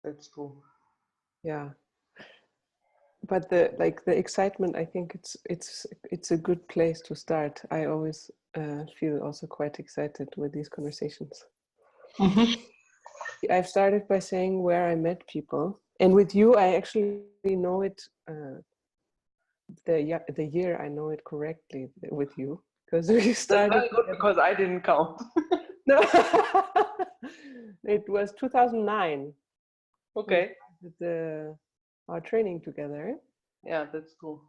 that's true. Yeah. But the excitement, I think it's a good place to start. I always feel also quite excited with these conversations. I've started by saying where I met people, and with you, I actually know it. The year I know it correctly with you because we started. That's very good because I didn't count. No, it was 2009. Okay. We started our training together. Yeah, that's true.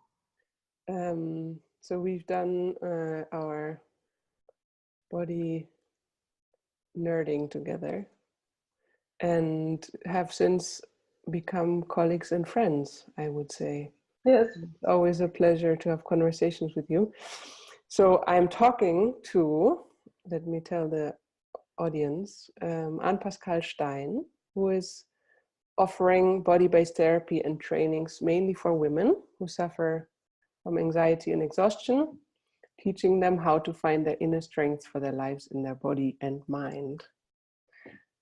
So we've done our body nerding together and have since become colleagues and friends, I would say. Yes. It's always a pleasure to have conversations with you. So I'm talking to, let me tell the audience, Anne Pascale Stein, who is offering body-based therapy and trainings mainly for women who suffer from anxiety and exhaustion, teaching them how to find their inner strength for their lives in their body and mind,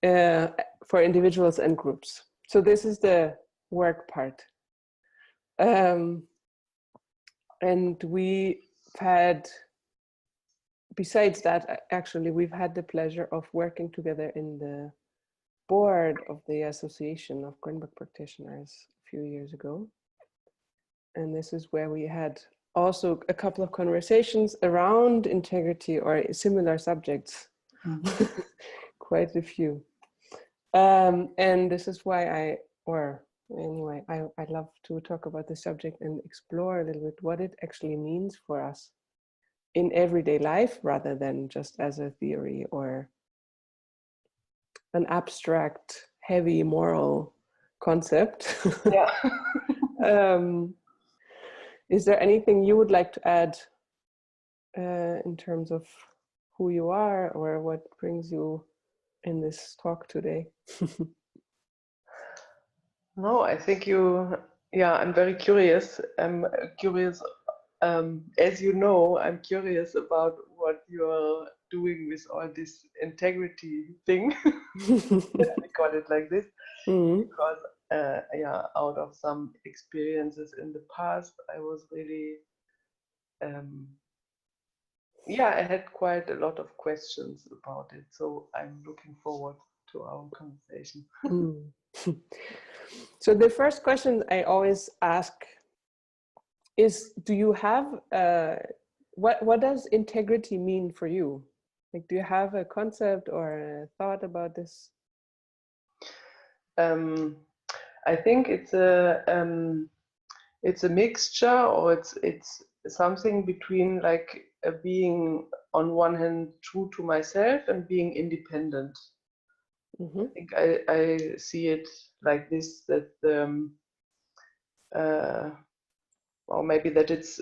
for individuals and groups. So this is the work part. And we've had, besides that, actually, we've had the pleasure of working together in the board of the Association of Greenberg Practitioners a few years ago. And this is where we had also a couple of conversations around integrity or similar subjects, quite a few. And this is why I love to talk about the subject and explore a little bit what it actually means for us in everyday life, rather than just as a theory or an abstract, heavy moral concept. Yeah. Is there anything you would like to add in terms of who you are or what brings you in this talk today? No, I think I'm very curious. I'm curious, as you know, I'm curious about what you're doing with all this integrity thing. We call it like this, because out of some experiences in the past, I was really, I had quite a lot of questions about it. So I'm looking forward to our conversation. So the first question I always ask is, do you have, what does integrity mean for you? Like, do you have a concept or a thought about this? I think it's a mixture, or it's something between like being on one hand true to myself and being independent. I think I see it like this, that or maybe that it's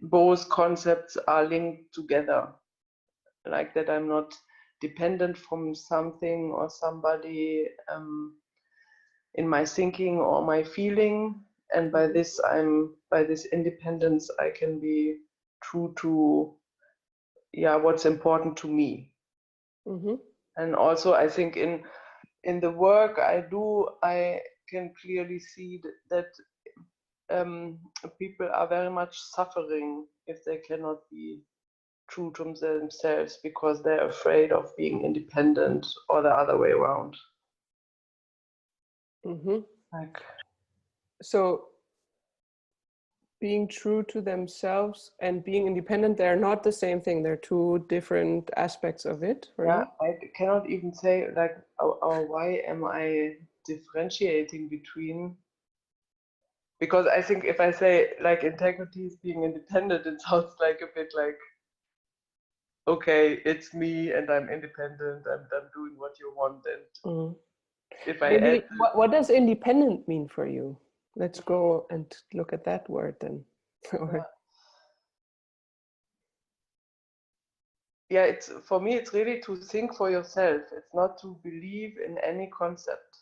both concepts are linked together, like that I'm not dependent from something or somebody in my thinking or my feeling, and by this independence I can be true to what's important to me. And also I think in the work I do, I can clearly see that people are very much suffering if they cannot be true to themselves because they're afraid of being independent, or the other way around. Like, so being true to themselves and being independent, they're not the same thing. They're two different aspects of it, right? I cannot even say like, or why am I differentiating between? Because I think if I say like integrity is being independent, it sounds like a bit like, okay, it's me and I'm independent and I'm doing what you want. And if I maybe what does independent mean for you? Let's go and look at that word then. It's, for me, it's really to think for yourself. It's not to believe in any concept.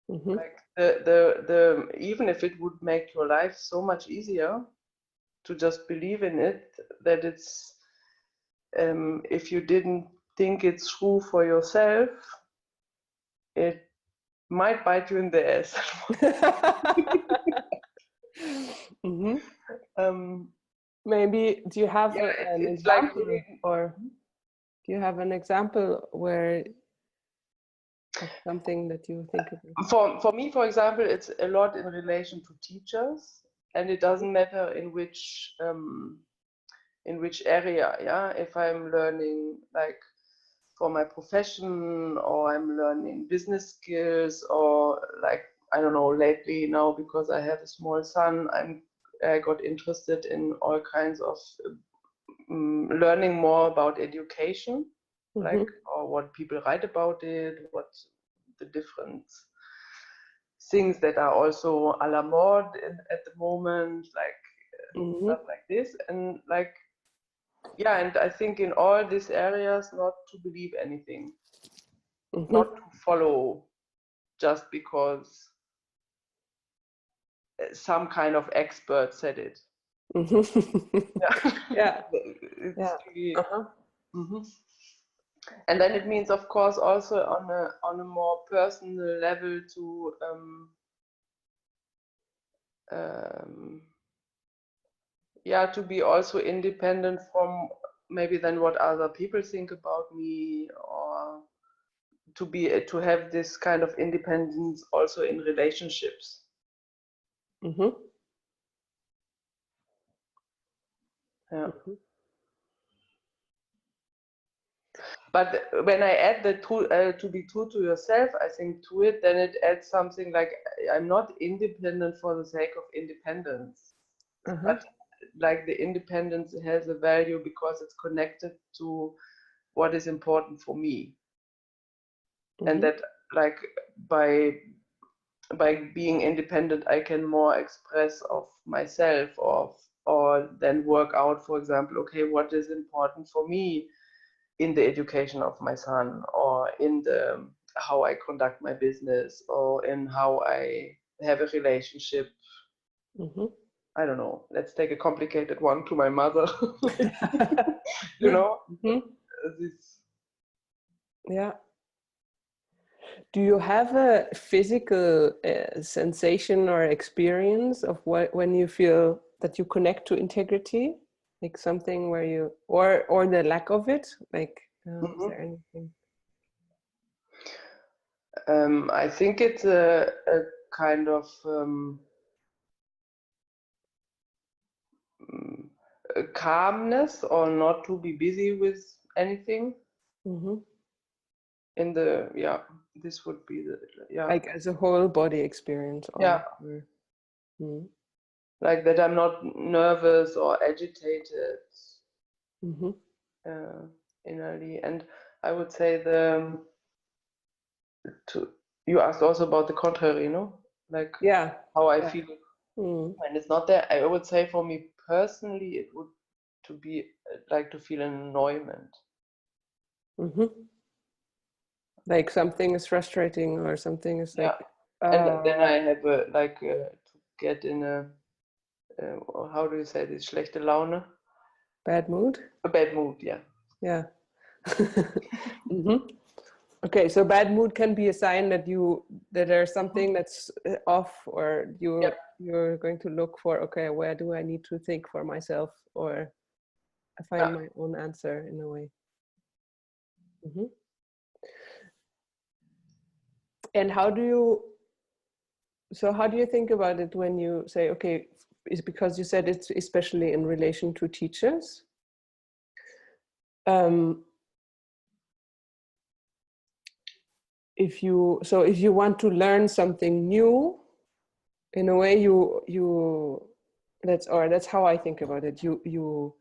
Like the even if it would make your life so much easier to just believe in it, that it's if you didn't think it's true for yourself, it might bite you in the ass. Mm-hmm. um, Maybe do you have yeah, an it's like example, or do you have an example where of something that you think about? for me, for example, it's a lot in relation to teachers, and it doesn't matter in which area. Yeah, if I'm learning like for my profession, or I'm learning business skills, or like I don't know, lately now because I have a small son, I got interested in all kinds of learning more about education, like or what people write about it, what the different things that are also a la mode at the moment, like stuff like this, and like yeah, and I think in all these areas, not to believe anything, not to follow just because some kind of expert said it. Yeah. It's Yeah. really, and then it means, of course, also on a more personal level to yeah, to be also independent from maybe then what other people think about me, or to have this kind of independence also in relationships. Yeah. But when I add the to be true to yourself, I think to it, then it adds something like I'm not independent for the sake of independence, but like the independence has a value because it's connected to what is important for me, and that like by being independent, I can more express of myself, or then work out, for example, okay, what is important for me in the education of my son, or in the how I conduct my business, or in how I have a relationship. I don't know. Let's take a complicated one, to my mother. You know, this. Yeah. Do you have a physical sensation or experience of what when you feel that you connect to integrity, like something where you or the lack of it? Like, is there anything? I think it's a kind of a calmness, or not to be busy with anything. In the this would be the like as a whole body experience. Like that I'm not nervous or agitated innerly. And I would say you asked also about the contrary, like how I feel when it's not there. I would say for me personally, it would to be like to feel an annoyment. Like something is frustrating, or something is like and then I have to get in a how do you say this, schlechte Laune? Bad mood? A bad mood, yeah. Yeah. Okay, so bad mood can be a sign that there's something that's off, or you're going to look for, okay, where do I need to think for myself, or I find my own answer in a way. And how do you think about it when you say, okay, is because you said it's especially in relation to teachers? If you want to learn something new, in a way that's how I think about it. You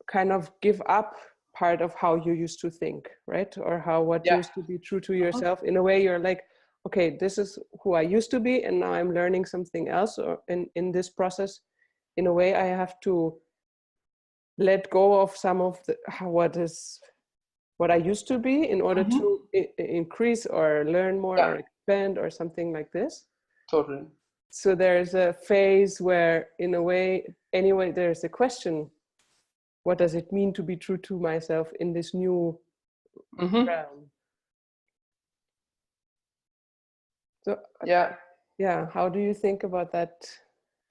kind of give up part of how you used to think, right? Or what used to be true to yourself. In a way, you're like, okay, this is who I used to be, and now I'm learning something else. Or in this process, in a way, I have to let go of some of what I used to be in order to increase or learn more or expand or something like this. Totally. So there's a phase where, in a way, anyway, there's a question: what does it mean to be true to myself in this new realm? So Yeah. how do you think about that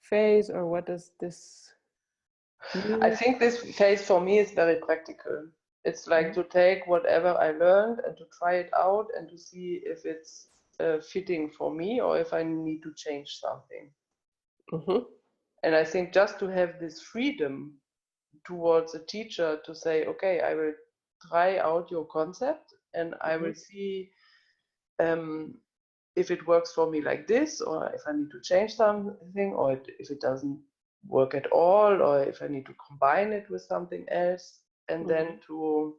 phase, or what does this mean? I think this phase for me is very practical. It's like to take whatever I learned and to try it out and to see if it's fitting for me or if I need to change something. Mm-hmm. And I think just to have this freedom towards a teacher to say, okay, I will try out your concept and I will see if it works for me like this, or if I need to change something, or if it doesn't work at all, or if I need to combine it with something else, and then to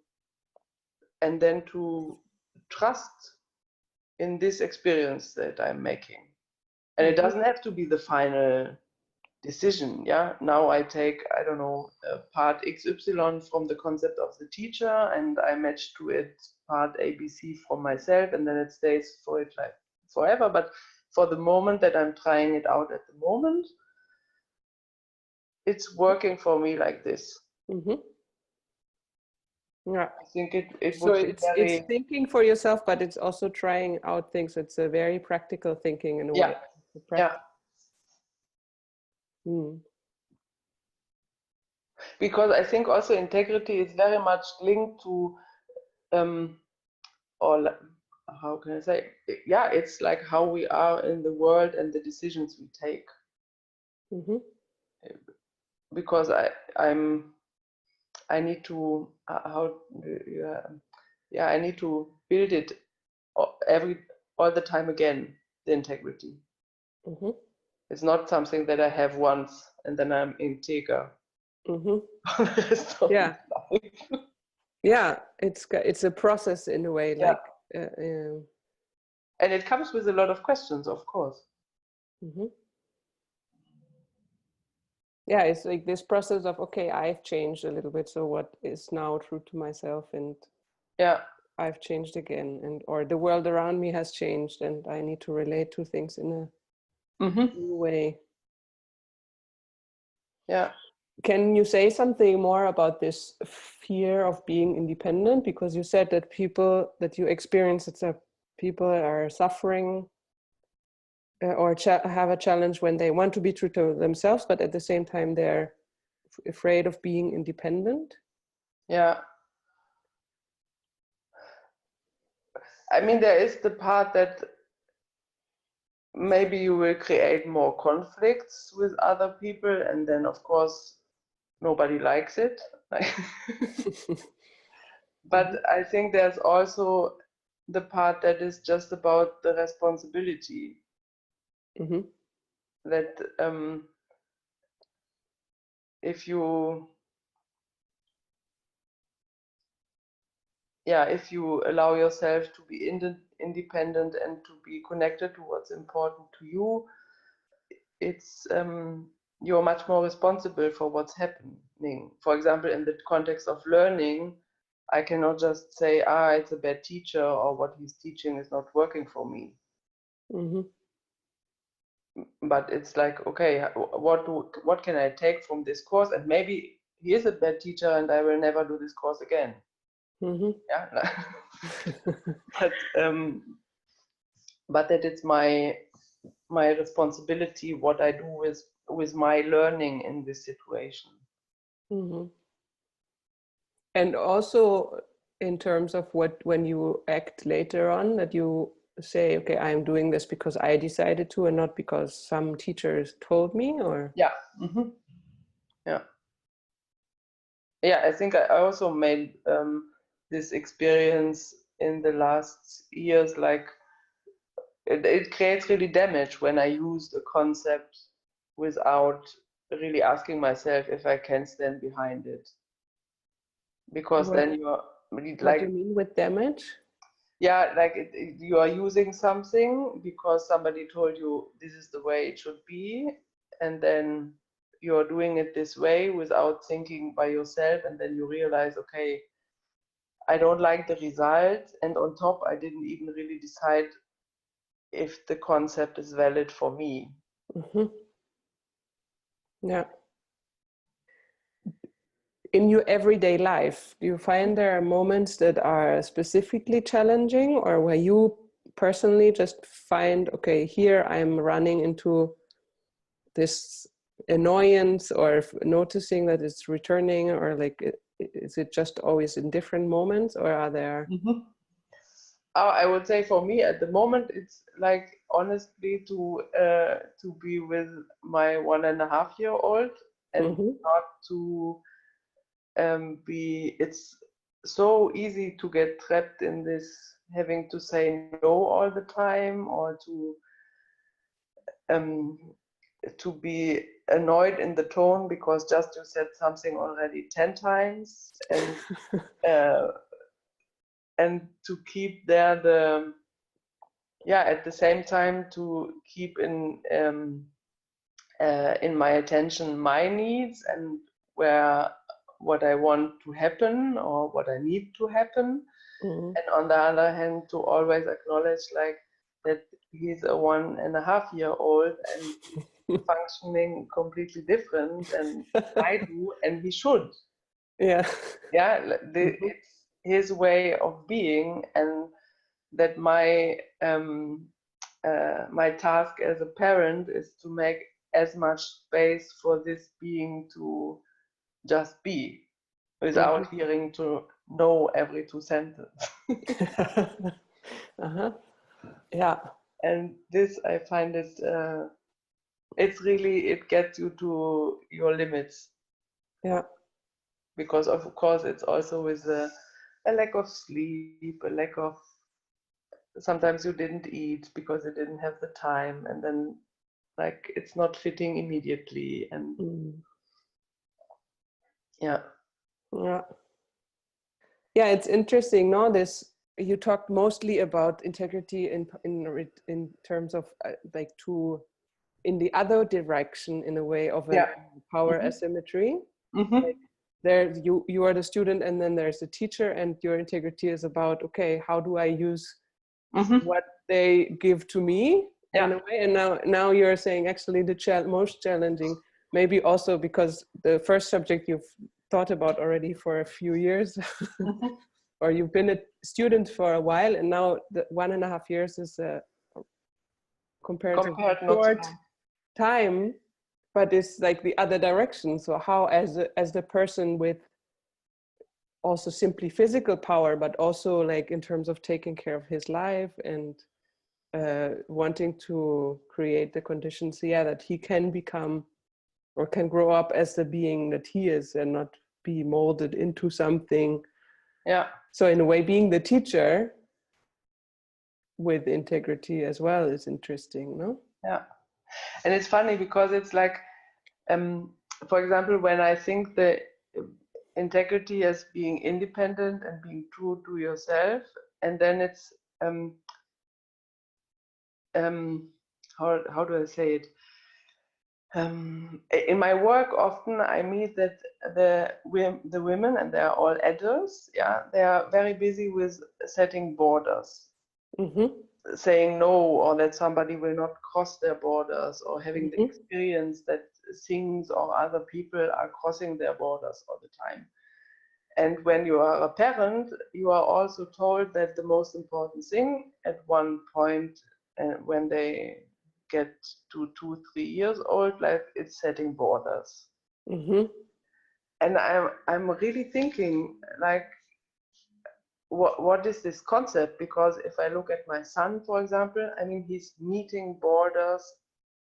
trust in this experience that I'm making. And it doesn't have to be the final decision. Yeah, now I take, I don't know, part XY from the concept of the teacher, and I match to it part ABC from myself, and then it stays for it like forever. But for the moment that I'm trying it out at the moment, it's working for me like this. Yeah. I think it So would be it's very, thinking for yourself, but it's also trying out things. It's a very practical thinking in a way. yeah. Mm. Because I think also integrity is very much linked to, or how can I say, yeah, it's like how we are in the world and the decisions we take. Because I need to I need to build it all the time again, the integrity. It's not something that I have once and then I'm integer. Yeah. Yeah, it's a process in a way, like and it comes with a lot of questions, of course. Yeah, it's like this process of, okay, I've changed a little bit, so what is now true to myself, and I've changed again, and or the world around me has changed and I need to relate to things in a new way. Yeah. Can you say something more about this fear of being independent? Because you said that people that you experience, people are suffering or have a challenge when they want to be true to themselves, but at the same time they're afraid of being independent. Yeah. I mean, there is the part that maybe you will create more conflicts with other people, and then of course nobody likes it. But I think there's also the part that is just about the responsibility. That if you allow yourself to be independent and to be connected to what's important to you, it's you're much more responsible for what's happening. For example, in the context of learning, I cannot just say, it's a bad teacher, or what he's teaching is not working for me. But it's like, okay, what can I take from this course? And maybe he is a bad teacher and I will never do this course again. Yeah. But that it's my responsibility what I do with my learning in this situation. And also in terms of when you act later on, that you say, okay, I'm doing this because I decided to and not because some teachers told me, or? Yeah. Yeah, I think I also made this experience in the last years, like it creates really damage when I use the concept without really asking myself if I can stand behind it. Because then you're like, what do you mean with damage? Yeah, like you are using something because somebody told you this is the way it should be, and then you're doing it this way without thinking by yourself, and then you realize, okay, I don't like the result, and on top I didn't even really decide if the concept is valid for me. Yeah. In your everyday life, do you find there are moments that are specifically challenging, or where you personally just find, okay, here I'm running into this annoyance, or noticing that it's returning, or like, is it just always in different moments, or are there? Mm-hmm. I would say for me at the moment, it's like honestly to be with my 1.5-year-old and Mm-hmm. not to be. It's so easy to get trapped in this having to say no all the time, or um, to be annoyed in the tone because just you said something already 10 times, uh, and to keep there the at the same time to keep in my attention my needs and where what I want to happen or what I need to happen, Mm-hmm. and on the other hand to always acknowledge like that he's a 1.5-year-old and functioning completely different and I do, and he should. Yeah. Mm-hmm. It's his way of being, and that my task as a parent is to make as much space for this being to just be without Mm-hmm. hearing to know every 2 sentences. Uh-huh. Yeah. And this I find it's really, it gets you to your limits, Yeah. because of course it's also with a lack of sleep, a lack of, sometimes you didn't eat because you didn't have the time, and then like it's not fitting immediately, and Mm. yeah. Yeah. Yeah, it's interesting. No, this, you talked mostly about integrity in terms of like to in the other direction, in a way of a Yeah. power Mm-hmm. asymmetry. Mm-hmm. Like, there you are the student, and then there's the teacher, and your integrity is about, okay, how do I use Mm-hmm. what they give to me in Yeah. a way. And now you're saying actually the most challenging, maybe also because the first subject you've thought about already for a few years, Mm-hmm. or you've been a student for a while, and now the 1.5 years is a comparatively Compared not short time. time, but it's like the other direction. So how, as the person with also simply physical power, but also like in terms of taking care of his life and wanting to create the conditions, that he can become or can grow up as the being that he is, and not be molded into something. Yeah. So in a way, being the teacher with integrity as well is interesting, no? Yeah. And it's funny because it's like, for example, when I think the integrity as being independent and being true to yourself, and then it's um, how do I say it? In my work, often I meet that the women, and they are all adults, they are very busy with setting borders, Mm-hmm. saying no, or that somebody will not cross their borders, or having the Mm-hmm. experience that things or other people are crossing their borders all the time. And when you are a parent, you are also told that the most important thing at one point, when they get to 2, 3 years old, like it's setting borders. Mm-hmm. And I'm really thinking like, what is this concept? Because if I look at my son, for example, I mean, he's meeting borders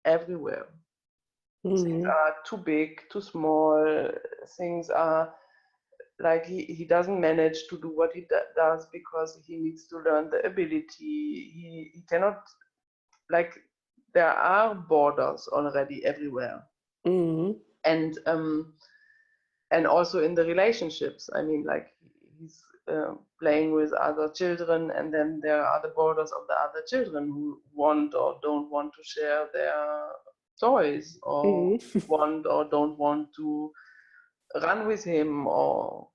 everywhere. Things Mm-hmm. are too big, too small. Things are like he doesn't manage to do what he does because he needs to learn the ability. He cannot, like, there are borders already everywhere. Mm-hmm. And also in the relationships, I mean, like he's playing with other children, and then there are the borders of the other children who want or don't want to share their toys, or Mm-hmm. want or don't want to run with him, or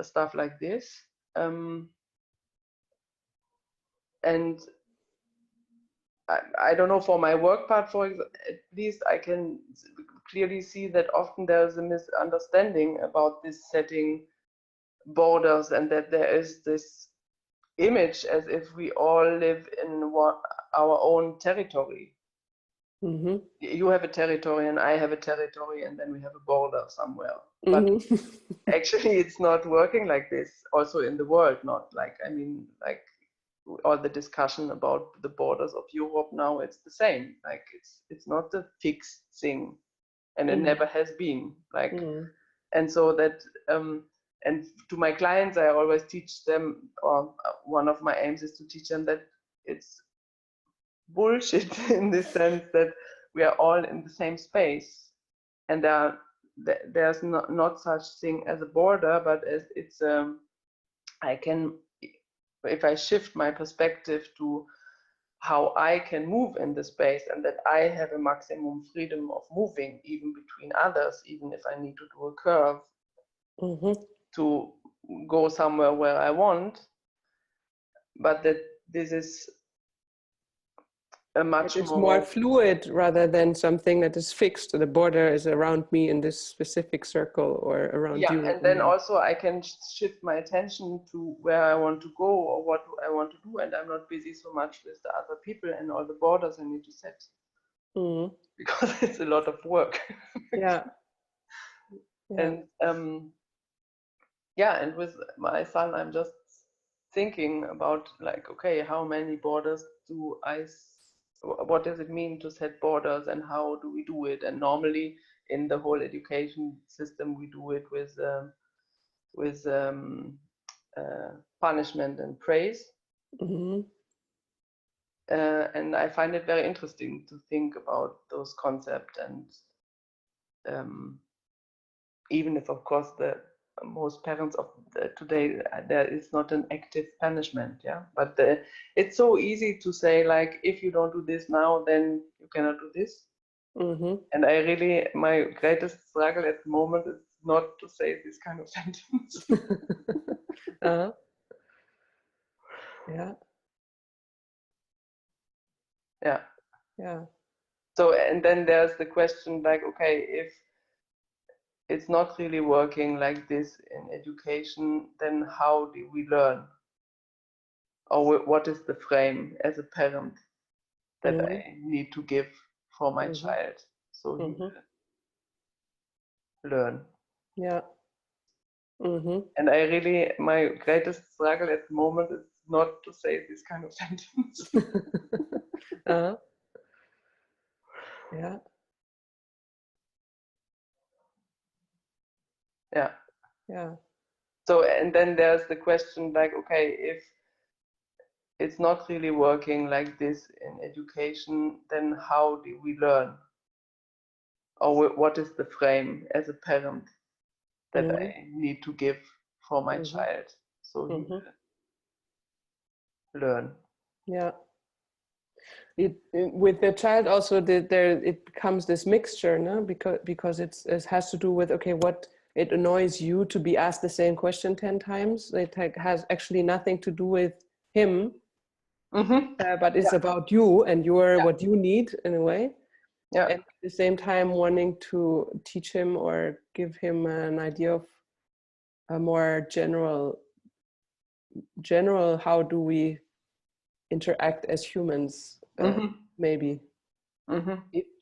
stuff like this. Um, and I don't know, for my work part, at least I can clearly see that often there's a misunderstanding about this setting borders, and that there is this image as if we all live in our own territory. Mm-hmm. You have a territory and I have a territory, and then we have a border somewhere. But Mm-hmm. actually, it's not working like this. Also in the world, not like, I mean, like all the discussion about the borders of Europe now, it's the same. Like it's not a fixed thing, and it never has been. Like, Mm-hmm. and so that and to my clients, I always teach them, or one of my aims is to teach them that it's bullshit in the sense that we are all in the same space, and there's not such thing as a border, but as it's I can, if I shift my perspective to how I can move in the space, and that I have a maximum freedom of moving even between others, even if I need to do a curve to go somewhere where I want, but that this is a much It's more more, fluid rather than something that is fixed. The border is around me in this specific circle, or around yeah, you. and then also I can shift my attention to where I want to go or what I want to do, and I'm not busy so much with the other people and all the borders I need to set, because it's a lot of work. Yeah. And yeah, and with my son, I'm just thinking about, like, okay, how many borders do what does it mean to set borders, and how do we do it? And normally in the whole education system, we do it with punishment and praise. And I find it very interesting to think about those concepts, and even if, of course, the most parents of today, there is not an active punishment, yeah, but it's so easy to say, like, if you don't do this now, then you cannot do this. And I really, my greatest struggle at the moment is not to say this kind of sentence. Yeah. Yeah. Yeah. So, and then there's the question, like, okay, if it's not really working like this in education, then how do we learn? Or what is the frame as a parent that I need to give for my child so he will learn? Yeah. And I really, my greatest struggle at the moment is not to say this kind of sentence. Yeah. Yeah. Yeah. So, and then there's the question, like, okay, if it's not really working like this in education, then how do we learn? Or what is the frame as a parent that I need to give for my child so he will learn? Yeah. With the child also, it becomes this mixture, no? Because it has to do with, okay, what it annoys you to be asked the same question 10 times. It has actually nothing to do with him, but it's about you and what you need in a way. Yeah. And at the same time wanting to teach him or give him an idea of a more general, how do we interact as humans, maybe.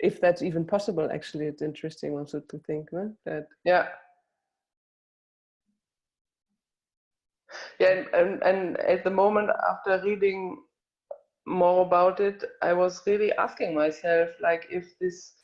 If that's even possible, actually. It's interesting also to think, no? That Yeah. Yeah, and at the moment, after reading more about it, I was really asking myself, like, if these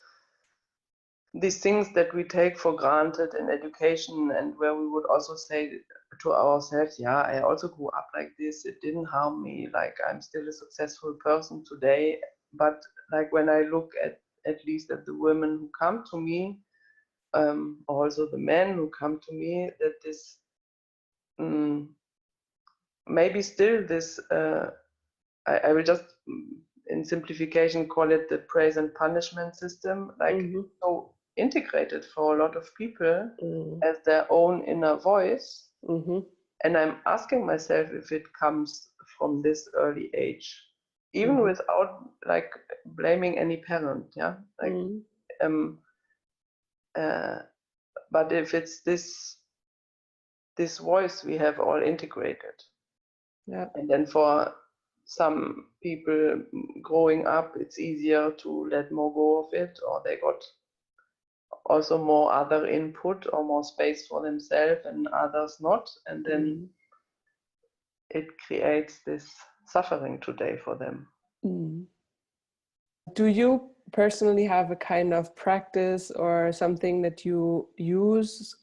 things that we take for granted in education, and where we would also say to ourselves, yeah, I also grew up like this, it didn't harm me, like, I'm still a successful person today. But like, when I look at least at the women who come to me, also the men who come to me, that this maybe still this I will just, in simplification, call it the praise and punishment system, like, so integrated for a lot of people as their own inner voice. And I'm asking myself if it comes from this early age, even without, like, blaming any parent, yeah, like, but if it's this voice we have all integrated, Yeah. And then for some people growing up, it's easier to let more go of it, or they got also more other input or more space for themselves, and others not. And then it creates this suffering today for them. Do you personally have a kind of practice or something that you use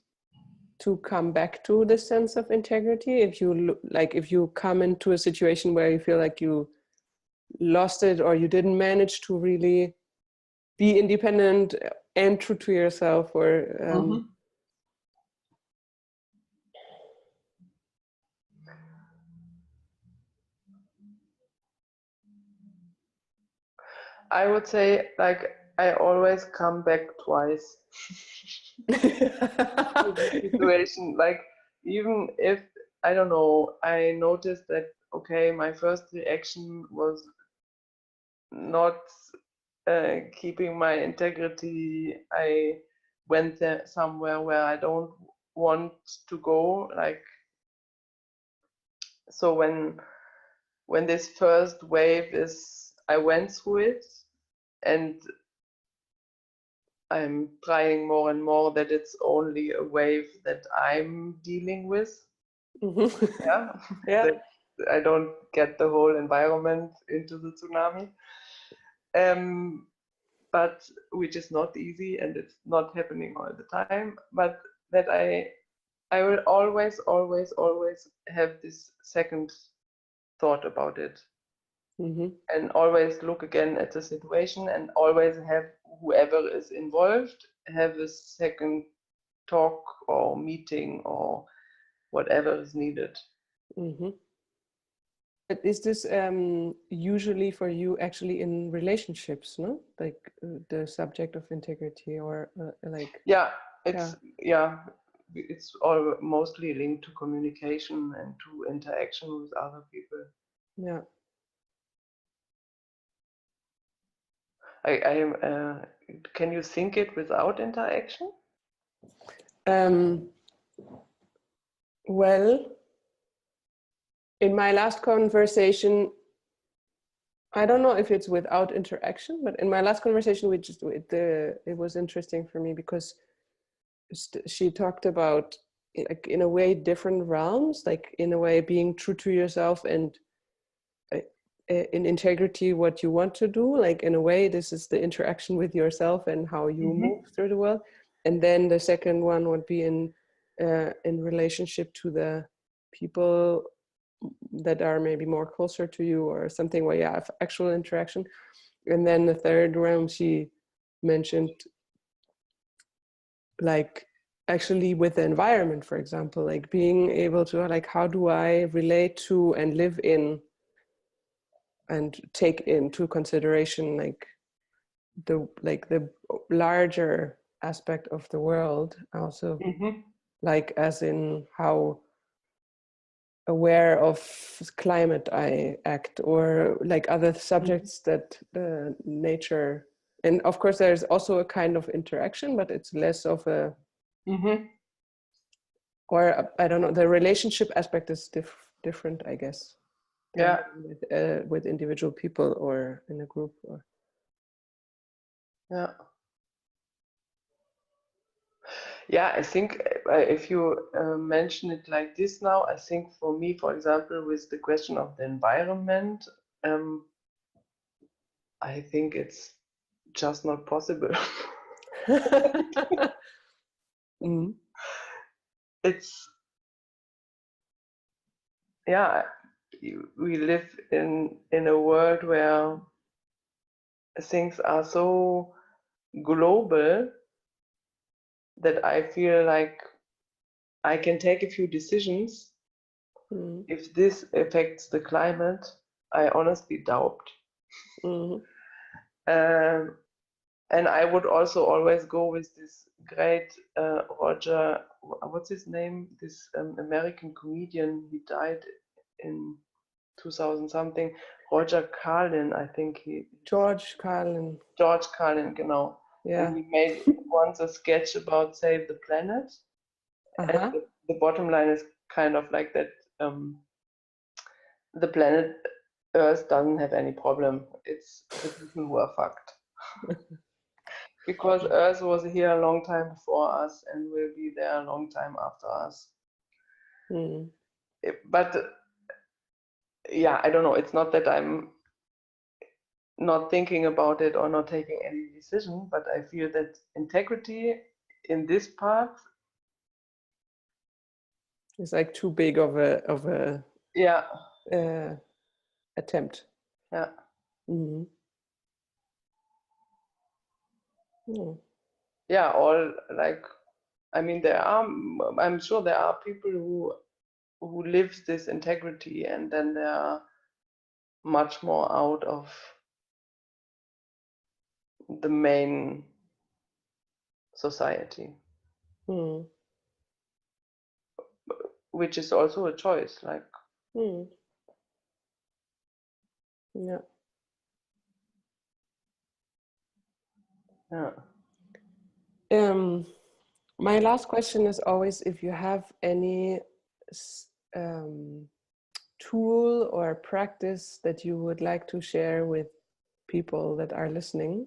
to come back to the sense of integrity? If you if you come into a situation where you feel like you lost it, or you didn't manage to really be independent and true to yourself, or I would say, like, I always come back twice to the situation. Like, even if, I don't know, I noticed that, okay, my first reaction was not keeping my integrity. I went there somewhere where I don't want to go. Like, so when this first wave is, I went through it, and I'm trying more and more that it's only a wave that I'm dealing with. Yeah. Yeah. That I don't get the whole environment into the tsunami. But which is not easy, and it's not happening all the time. But that I will always have this second thought about it. And always look again at the situation, and always have whoever is involved have a second talk or meeting or whatever is needed. But is this usually for you actually in relationships, no? Like the subject of integrity, or like? Yeah, it's all mostly linked to communication and to interaction with other people. Yeah. Can you think it without interaction? Well, in my last conversation, I don't know if it's without interaction, but in my last conversation, it was interesting for me because she talked about, like, in a way, different realms, like in a way being true to yourself and in integrity what you want to do. Like, in a way, this is the interaction with yourself and how you move through the world. And then the second one would be in relationship to the people that are maybe more closer to you, or something where you have actual interaction. And then the third realm she mentioned, like, actually with the environment, for example, like being able to, like, how do I relate to and live in and take into consideration, like the larger aspect of the world also, like, as in how aware of climate I act, or like other subjects that nature. And of course there's also a kind of interaction, but it's less of a or I don't know, the relationship aspect is different, I guess, Yeah. with individual people or in a group. Or yeah, I think if you mention it like this now, I think for me, for example, with the question of the environment, I think it's just not possible. It's, yeah, we live in a world where things are so global that I feel like I can take a few decisions. If this affects the climate, I honestly doubt. And I would also always go with this great Roger, what's his name? This American comedian, he died in 2000 something. Roger Carlin, I think George Carlin. George Carlin, genau. Yeah. And he made once a sketch about Save the Planet. And the bottom line is kind of like that. the planet Earth doesn't have any problem. It's the people who are fucked. Because Earth was here a long time before us and will be there a long time after us. But yeah, I don't know. It's not that I'm not thinking about it or not taking any decision, but I feel that integrity in this part is like too big of a yeah attempt. Yeah. Mm-hmm. Yeah, all like, I mean, I'm sure there are people who live this integrity, and then they are much more out of the main society, which is also a choice. Like, yeah. My last question is always if you have any tool or practice that you would like to share with people that are listening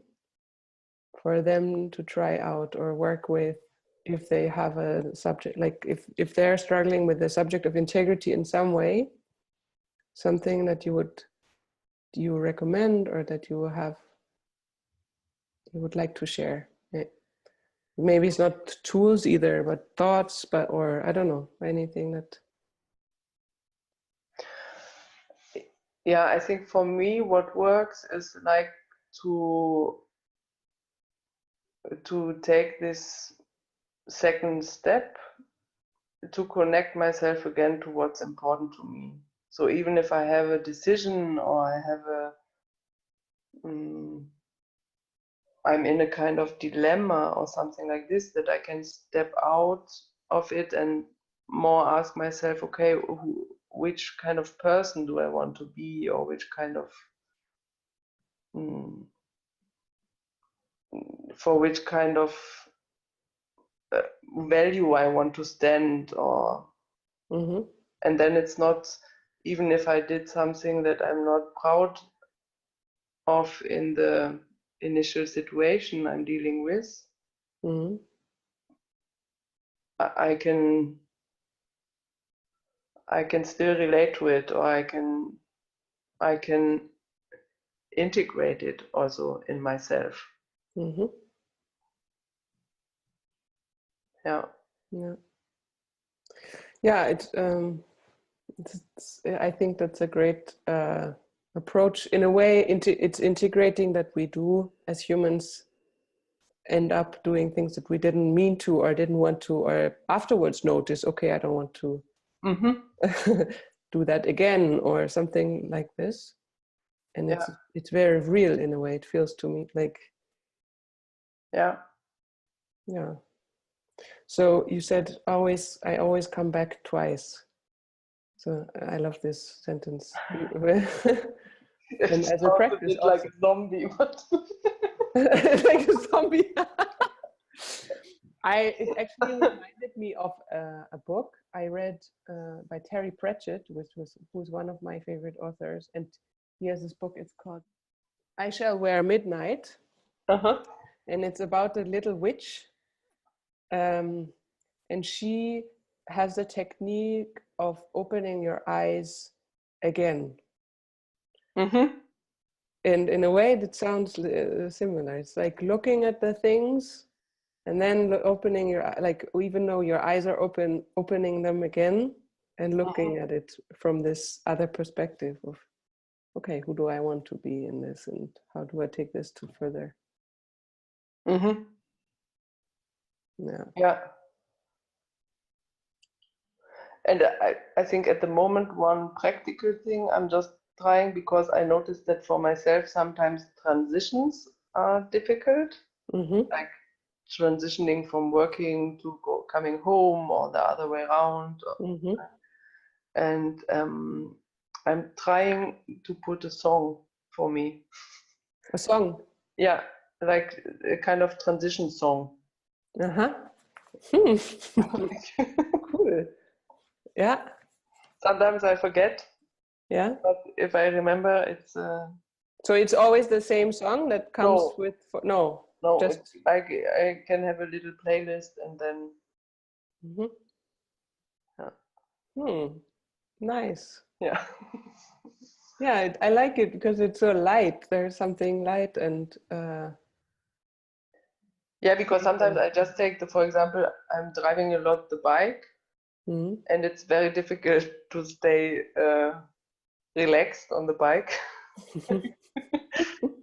for them to try out or work with if they have a subject, like if they're struggling with the subject of integrity in some way, something that you recommend or that you would like to share. Maybe it's not tools either, but thoughts, or I don't know, anything that. Yeah, I think for me what works is like to take this second step to connect myself again to what's important to me. So even if I have a decision or I have I'm in a kind of dilemma or something like this, that I can step out of it and more ask myself, okay, which kind of person do I want to be, or which kind of for which kind of value I want to stand, or and then it's not, even if I did something that I'm not proud of in the initial situation I'm dealing with, I can still relate to it, or I can integrate it also in myself. Yeah. I think that's a great approach. In a way, it's integrating that we do as humans end up doing things that we didn't mean to or didn't want to, or afterwards notice, okay, I don't want to do that again, or something like this. And it's very real in a way, it feels to me like. Yeah. So you said I always come back twice. So I love this sentence. And as a practice, a like a zombie, but like a zombie. It actually reminded me of a book I read by Terry Pratchett, who's one of my favorite authors, and he has this book. It's called "I Shall Wear Midnight," and it's about a little witch, and she has the technique of opening your eyes again. And in a way that sounds similar. It's like looking at the things and then opening your, like, even though your eyes are open, opening them again and looking at it from this other perspective of, okay, who do I want to be in this, and how do I take this to further? Yeah. And I think at the moment, one practical thing I'm just trying, because I noticed that for myself sometimes transitions are difficult, like transitioning from working to coming home, or the other way around. And I'm trying to put a song for me. A song? Yeah, like a kind of transition song. Cool. Yeah. Sometimes I forget Yeah. But if I remember, it's So it's always the same song that comes no, with, no, no. just. It's like I can have a little playlist and then. Mhm. Yeah. Nice. Yeah. Yeah, I like it because it's so light. There's something light and Yeah, because sometimes I just take for example, I'm driving a lot the bike, Mhm. and it's very difficult to stay relaxed on the bike.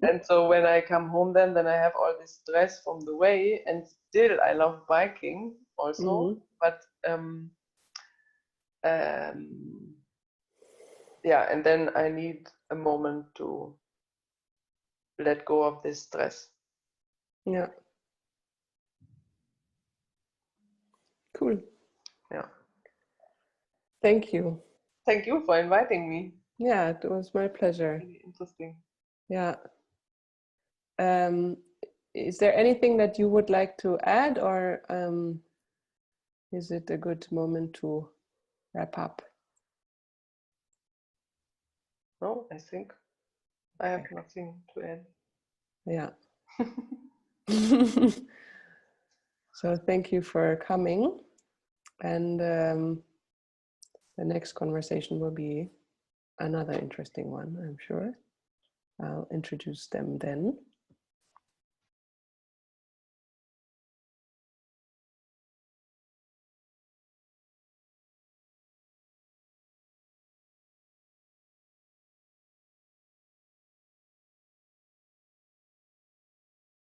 And so when I come home, then I have all this stress from the way, and still I love biking also, Mhm. but um, yeah, and then I need a moment to let go of this stress. Yeah. Cool. Yeah. Thank you. Thank you for inviting me. Yeah, it was my pleasure. Really interesting. Yeah. Is there anything that you would like to add, or is it a good moment to wrap up? No, I think I have nothing to add. Yeah. So thank you for coming. And the next conversation will be another interesting one, I'm sure. I'll introduce them then.